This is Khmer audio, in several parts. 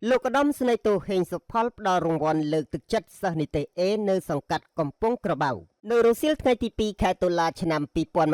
លោកឧត្តមស្នេហ៍តូហេងសុផលផ្ដល់រង្វាន់លើកទឹកចិត្តសិស្សនិទេស A នៅសង្កាត់កំពង់ក្របៅនៅរសៀលថ្ងៃទី2ខែតុលាឆ្នាំ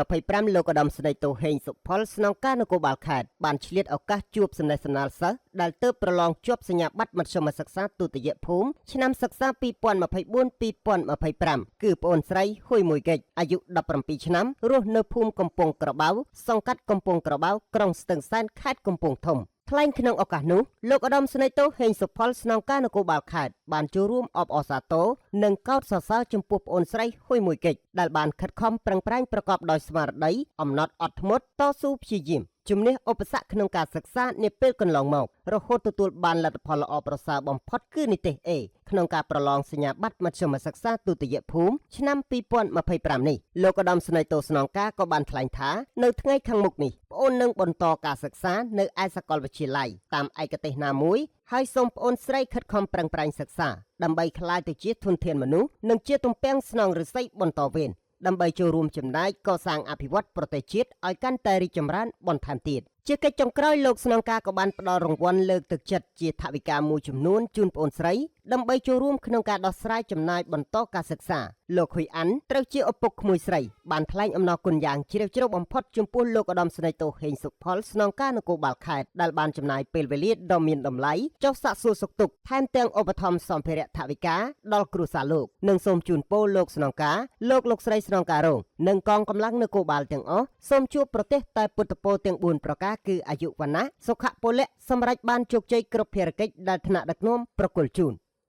2025លោកឧត្តមស្នេហ៍តូហេងសុផលស្នងការនគរបាលខេត្តបានឆ្លៀតឱកាសជួបសំណេះសំណាលសិស្សដែលទើបប្រឡងជាប់សញ្ញាបត្រមធ្យមសិក្សាទុតិយភូមិឆ្នាំសិក្សា2024-2025គឺប្អូនស្រីហ៊ុយមួយកិច្ចអាយុ17ឆ្នាំរស់នៅភូមិកំពង់ក្របៅសង្កាត់កំពង់ក្របៅក្រុងស្ទឹងសែនខេត្តកំពង់ធំថ្លែងក្នុងឱកាសនោះលោកឧត្តមស្នេហ៍តូហេងសុផលស្នងការនគរបាលខេត្តបានចូលរួមអបអរសាទរនិងកោតសរសើរចំពោះប្អូនស្រីហ៊ុយមួយកិច្ចដែលបានខិតខំប្រឹងប្រែងប្រកបដោយស្មារតីអំណត់អត់ធ្មត់តស៊ូព្យាយាមជំនះឧបសគ្គក្នុងការសិក្សានាពេលកន្លងមករហូតទទួលបានលទ្ធផលល្អប្រសើរបំផុតគឺនិទេស A ក្នុងការប្រឡងសញ្ញាបត្រមធ្យមសិក្សាទុតិយភូមិឆ្នាំ2025នេះលោកឧត្តមស្នេហ៍តូស្នងការក៏បានថ្លែងថានៅថ្ងៃខាងមុខនេះប្អូននឹងបន្តការសិក្សានៅឯសាកលវិទ្យាល័យតាមឯកទេសណាមួយហើយសូមប្អូនស្រីខិតខំប្រឹងប្រែងសិក្សាដើម្បីក្លាយទៅជាធនធានមនុស្សនិងជាទំពាំងស្នងឫស្សីបន្តវេនដើម្បីចូលរួមចំណែកកសាងអភិវឌ្ឍប្រទេសជាតិឲ្យកាន់តែរីកចម្រើនបន្ថែមទៀតជាកិច្ចចុងក្រោយលោកស្នងការក៏បានផ្ដល់រង្វាន់លើកទឹកចិត្តជាថវិកាមួយចំនួនជូនប្អូនស្រីដើម្បីចូលរួមក្នុងការដោះស្រាយចំណាយបន្តការសិក្សាលោកហ៊ុយអាន់ត្រូវជាឪពុកក្មួយស្រីបានថ្លែងអំណរគុណយ៉ាងជ្រាលជ្រៅបំផុតចំពោះលោកឧត្តមស្នេហ៍តូហេងសុផលស្នងការនគរបាលខេត្តដែលបានចំណាយពេលវេលាដ៏មានតម្លៃចុះសាកសួរសុខទុក្ខថែមទាំងឧបត្ថម្ភសម្ភារៈថវិកាដល់គ្រួសារលោកនិងសូមជូនពរលោកស្នងការលោកស្រីស្នងការរងនិងកងកម្លាំងនគរបាលទាំងអស់សូមជួបប្រទេសតែពុទ្ធពរទាំង4ប្រការគឺអាយុវណ្ណៈសុខៈពលៈសម្រាប់បានជោគជ័យគ្រប់ភារកិច្ចដែលថ្នាក់ដឹកនាំប្រគល់ជូន